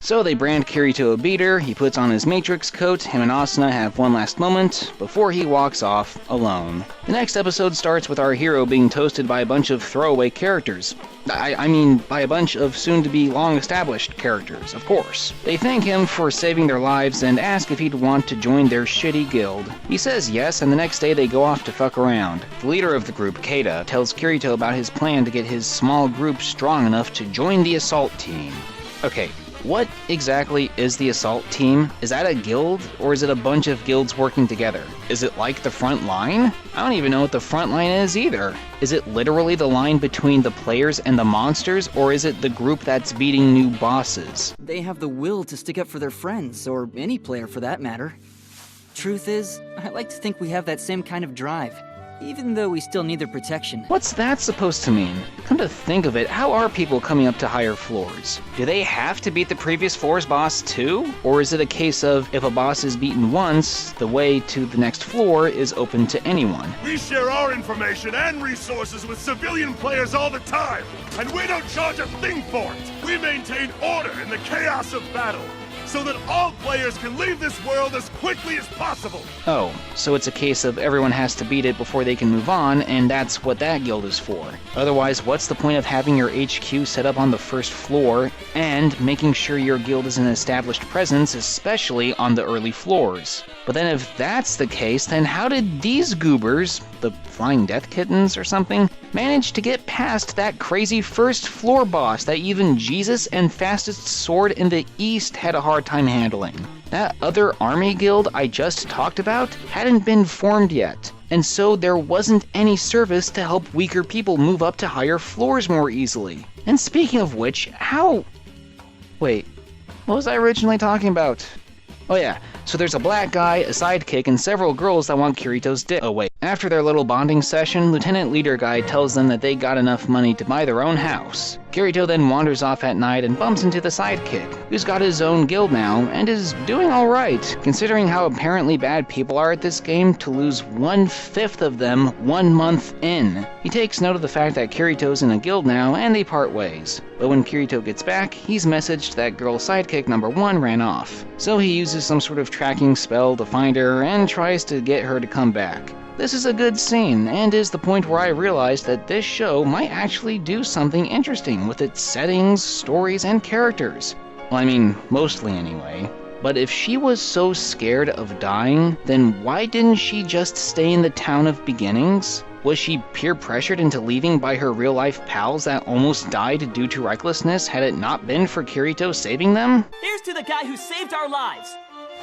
So they brand Kirito a beater, he puts on his Matrix coat, him and Asuna have one last moment before he walks off alone. The next episode starts with our hero being toasted by a bunch of throwaway characters. I mean, by a bunch of soon-to-be long-established characters, of course. They thank him for saving their lives and ask if he'd want to join their shitty guild. He says yes, and the next day they go off to fuck around. The leader of the group, Keita, tells Kirito about his plan to get his small group strong enough to join the assault team. Okay. What exactly is the assault team? Is that a guild, or is it a bunch of guilds working together? Is it like the front line? I don't even know what the front line is either. Is it literally the line between the players and the monsters, or is it the group that's beating new bosses? They have the will to stick up for their friends, or any player for that matter. Truth is, I like to think we have that same kind of drive, even though we still need their protection. What's that supposed to mean? Come to think of it, how are people coming up to higher floors? Do they have to beat the previous floor's boss too? Or is it a case of, if a boss is beaten once, the way to the next floor is open to anyone? We share our information and resources with civilian players all the time, and we don't charge a thing for it. We maintain order in the chaos of battle, so that all players can leave this world as quickly as possible. Oh, so it's a case of everyone has to beat it before they can move on, and that's what that guild is for. Otherwise, what's the point of having your HQ set up on the first floor, and making sure your guild is an established presence, especially on the early floors? But then if that's the case, then how did these goobers, the Flying Death Kittens or something, manage to get past that crazy first floor boss that even Jesus and Fastest Sword in the East had a hard time handling? That other army guild I just talked about hadn't been formed yet, and so there wasn't any service to help weaker people move up to higher floors more easily. And speaking of which, Wait, what was I originally talking about? Oh yeah, so there's a black guy, a sidekick, and several girls that want Kirito's dick. Oh wait. After their little bonding session, Lieutenant Leader Guy tells them that they got enough money to buy their own house. Kirito then wanders off at night and bumps into the sidekick, who's got his own guild now, and is doing alright, considering how apparently bad people are at this game to lose 1/5 of them 1 month in. He takes note of the fact that Kirito's in a guild now, and they part ways. But when Kirito gets back, he's messaged that girl sidekick number 1 ran off. So he uses some sort of tracking spell to find her and tries to get her to come back. This is a good scene, and is the point where I realized that this show might actually do something interesting with its settings, stories, and characters. Well, I mean, mostly anyway. But if she was so scared of dying, then why didn't she just stay in the town of beginnings? Was she peer pressured into leaving by her real-life pals that almost died due to recklessness had it not been for Kirito saving them? Here's to the guy who saved our lives!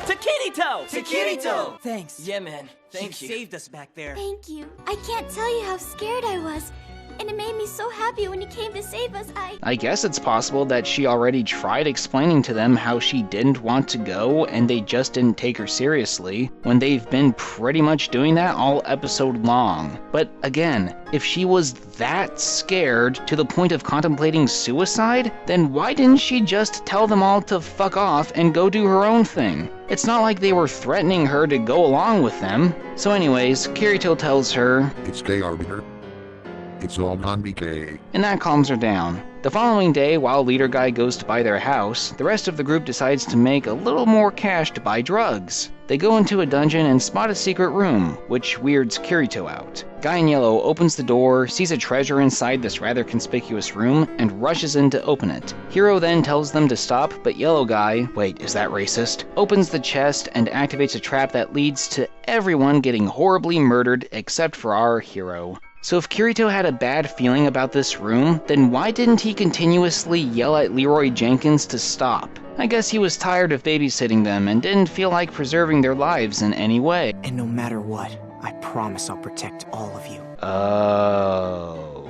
To Kirito! To Kirito! Thanks. Yeah, man. Thank you. Saved us back there. Thank you. I can't tell you how scared I was. And it made me so happy when you came to save us. I guess it's possible that she already tried explaining to them how she didn't want to go and they just didn't take her seriously, when they've been pretty much doing that all episode long. But again, if she was that scared to the point of contemplating suicide, then why didn't she just tell them all to fuck off and go do her own thing? It's not like they were threatening her to go along with them. So anyways, Kirito tells her, "It's gay, Arbiter. It's all gone BK." And that calms her down. The following day, while Leader Guy goes to buy their house, the rest of the group decides to make a little more cash to buy drugs. They go into a dungeon and spot a secret room, which weirds Kirito out. Guy in yellow opens the door, sees a treasure inside this rather conspicuous room, and rushes in to open it. Hero then tells them to stop, but Yellow Guy, wait, is that racist? Opens the chest and activates a trap that leads to everyone getting horribly murdered except for our hero. So if Kirito had a bad feeling about this room, then why didn't he continuously yell at Leroy Jenkins to stop? I guess he was tired of babysitting them and didn't feel like preserving their lives in any way. And no matter what, I promise I'll protect all of you. Oh.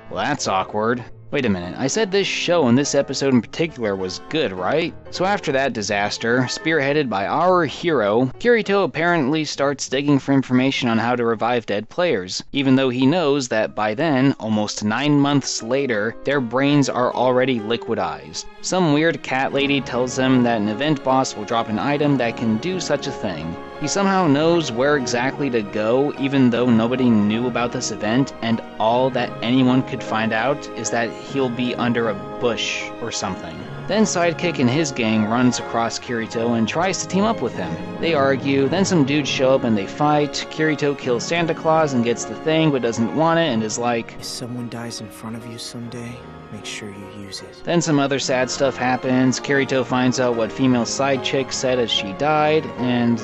Well, that's awkward. Wait a minute, I said this show and this episode in particular was good, right? So after that disaster, spearheaded by our hero, Kirito apparently starts digging for information on how to revive dead players, even though he knows that by then, almost 9 months later, their brains are already liquidized. Some weird cat lady tells him that an event boss will drop an item that can do such a thing. He somehow knows where exactly to go, even though nobody knew about this event, and all that anyone could find out is that he'll be under a bush or something. Then Sidekick and his gang runs across Kirito and tries to team up with him. They argue, then some dudes show up and they fight. Kirito kills Santa Claus and gets the thing but doesn't want it and is like, If someone dies in front of you someday, make sure you use it. Then some other sad stuff happens. Kirito finds out what female side chick said as she died, and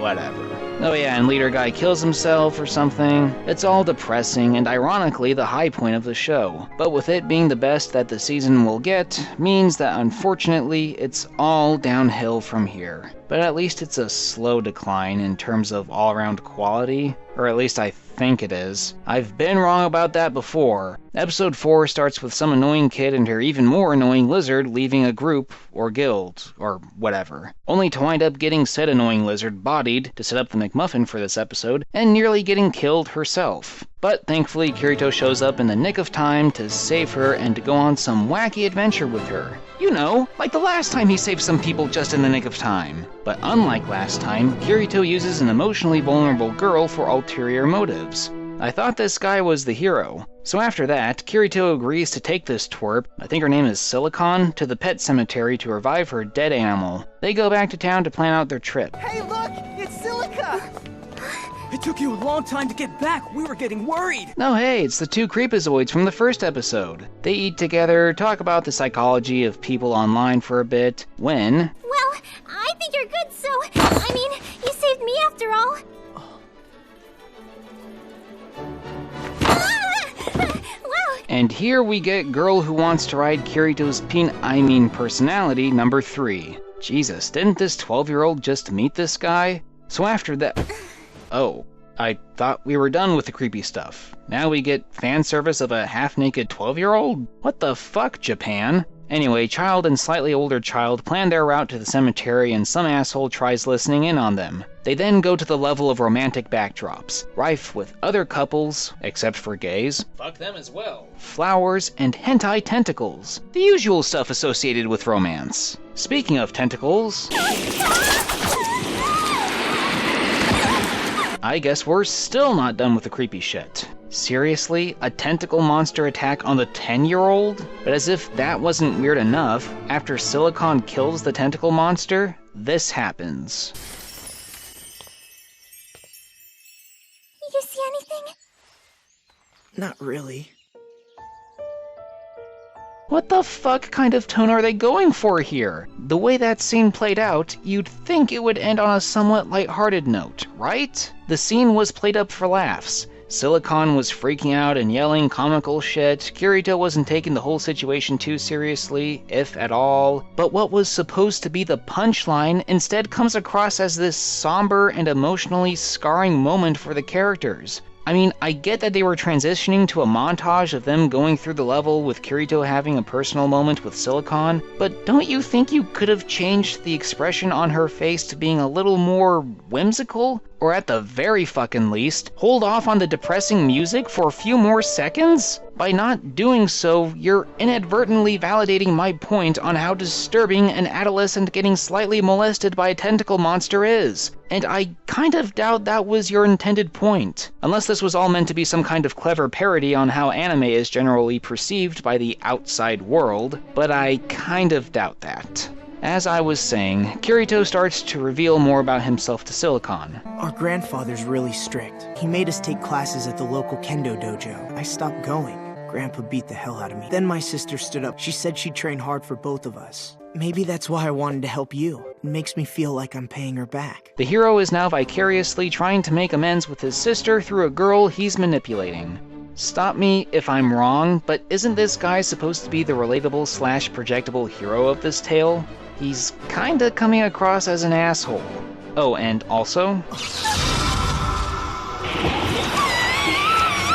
whatever. Oh yeah, and leader guy kills himself or something. It's all depressing and ironically the high point of the show. But with it being the best that the season will get, means that unfortunately it's all downhill from here. But at least it's a slow decline in terms of all-around quality, or at least I think it is. I've been wrong about that before. Episode 4 starts with some annoying kid and her even more annoying lizard leaving a group, or guild, or whatever, only to wind up getting said annoying lizard bodied to set up the McMuffin for this episode, and nearly getting killed herself. But thankfully Kirito shows up in the nick of time to save her and to go on some wacky adventure with her. You know, like the last time he saved some people just in the nick of time. But unlike last time, Kirito uses an emotionally vulnerable girl for ulterior motives. I thought this guy was the hero. So after that, Kirito agrees to take this twerp, I think her name is Silicon, to the pet cemetery to revive her dead animal. They go back to town to plan out their trip. Hey, look! It's Silica! It took you a long time to get back. We were getting worried. No, hey, it's the two creepazoids from the first episode. They eat together, talk about the psychology of people online for a bit, when... Well, I think you're good, so... I mean, you saved me after all. Wow. And here we get Girl Who Wants to Ride Kirito's personality number 3. Jesus, didn't this 12-year-old just meet this guy? So after that... Oh, I thought we were done with the creepy stuff. Now we get fan service of a half-naked 12-year-old? What the fuck, Japan? Anyway, child and slightly older child plan their route to the cemetery and some asshole tries listening in on them. They then go to the level of romantic backdrops, rife with other couples, except for gays, fuck them as well, flowers, and hentai tentacles. The usual stuff associated with romance. Speaking of tentacles... I guess we're still not done with the creepy shit. Seriously? A tentacle monster attack on the 10-year-old? But as if that wasn't weird enough, after Silicon kills the tentacle monster, this happens. You see anything? Not really. What the fuck kind of tone are they going for here? The way that scene played out, you'd think it would end on a somewhat lighthearted note, right? The scene was played up for laughs. Silicon was freaking out and yelling comical shit. Kirito wasn't taking the whole situation too seriously, if at all. But what was supposed to be the punchline instead comes across as this somber and emotionally scarring moment for the characters. I mean, I get that they were transitioning to a montage of them going through the level with Kirito having a personal moment with Silicon, but don't you think you could have changed the expression on her face to being a little more whimsical? Or at the very fucking least, hold off on the depressing music for a few more seconds? By not doing so, you're inadvertently validating my point on how disturbing an adolescent getting slightly molested by a tentacle monster is. And I kind of doubt that was your intended point. Unless this was all meant to be some kind of clever parody on how anime is generally perceived by the outside world, but I kind of doubt that. As I was saying, Kirito starts to reveal more about himself to Silicon. Our grandfather's really strict. He made us take classes at the local kendo dojo. I stopped going. Grandpa beat the hell out of me. Then my sister stood up. She said she'd train hard for both of us. Maybe that's why I wanted to help you. It makes me feel like I'm paying her back. The hero is now vicariously trying to make amends with his sister through a girl he's manipulating. Stop me if I'm wrong, but isn't this guy supposed to be the relatable / projectable hero of this tale? He's kinda coming across as an asshole. Oh, and also...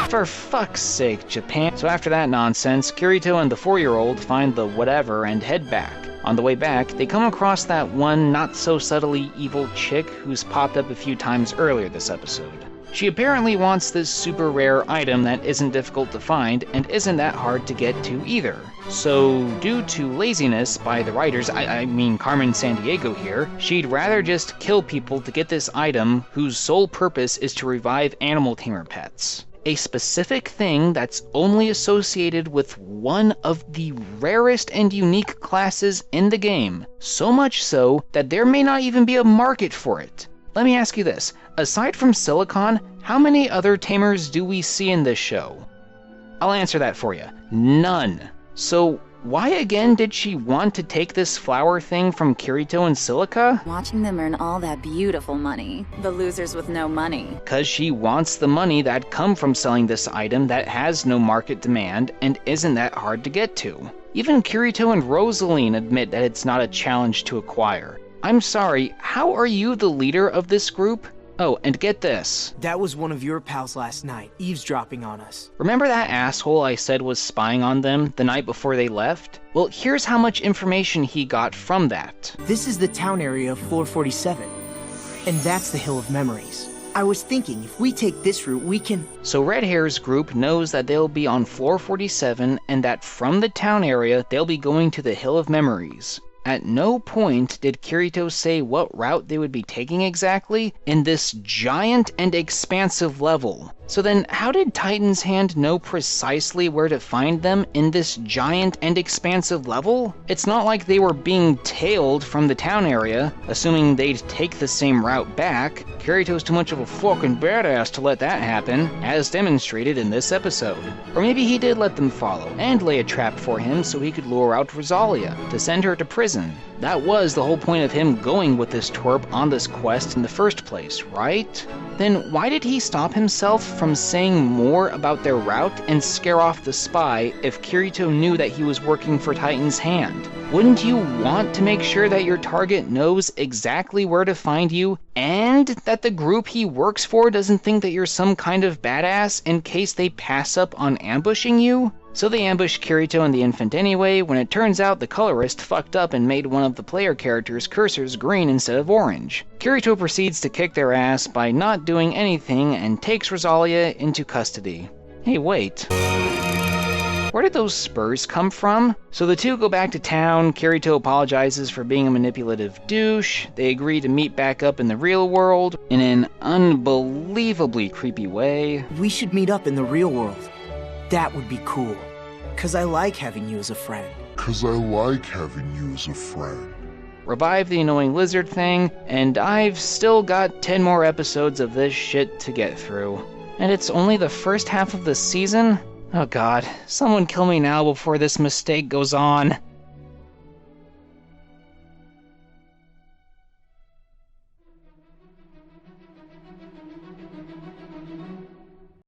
For fuck's sake, Japan. So after that nonsense, Kirito and the 4-year-old find the whatever and head back. On the way back, they come across that one not-so-subtly evil chick who's popped up a few times earlier this episode. She apparently wants this super rare item that isn't difficult to find and isn't that hard to get to either. So, due to laziness by the writers, I mean Carmen Sandiego here, she'd rather just kill people to get this item whose sole purpose is to revive animal tamer pets. A specific thing that's only associated with one of the rarest and unique classes in the game, so much so that there may not even be a market for it. Let me ask you this, aside from Silicon, how many other tamers do we see in this show? I'll answer that for you. None. So why again did she want to take this flower thing from Kirito and Silica? Watching them earn all that beautiful money. The losers with no money. Cause she wants the money that come from selling this item that has no market demand and isn't that hard to get to. Even Kirito and Rosaline admit that it's not a challenge to acquire. I'm sorry, how are you the leader of this group? Oh, and get this. That was one of your pals last night, eavesdropping on us. Remember that asshole I said was spying on them the night before they left? Well, here's how much information he got from that. This is the town area of floor 47, and that's the Hill of Memories. I was thinking, if we take this route, we can... So Red Hair's group knows that they'll be on floor 47, and that from the town area, they'll be going to the Hill of Memories. At no point did Kirito say what route they would be taking exactly in this giant and expansive level. So then, how did Titan's Hand know precisely where to find them in this giant and expansive level? It's not like they were being tailed from the town area, assuming they'd take the same route back. Kirito's too much of a fucking badass to let that happen, as demonstrated in this episode. Or maybe he did let them follow, and lay a trap for him so he could lure out Rosalia, to send her to prison. That was the whole point of him going with this twerp on this quest in the first place, right? Then why did he stop himself from saying more about their route and scare off the spy if Kirito knew that he was working for Titan's Hand? Wouldn't you want to make sure that your target knows exactly where to find you, and that the group he works for doesn't think that you're some kind of badass in case they pass up on ambushing you? So they ambush Kirito and the infant anyway, when it turns out the colorist fucked up and made one of the player characters' cursors green instead of orange. Kirito proceeds to kick their ass by not doing anything and takes Rosalia into custody. Hey, wait. Where did those spurs come from? So the two go back to town, Kirito apologizes for being a manipulative douche, they agree to meet back up in the real world in an unbelievably creepy way. We should meet up in the real world. That would be cool. 'Cause I like having you as a friend. Revive the annoying lizard thing, and I've still got 10 more episodes of this shit to get through. And it's only the first half of the season? Oh god, someone kill me now before this mistake goes on.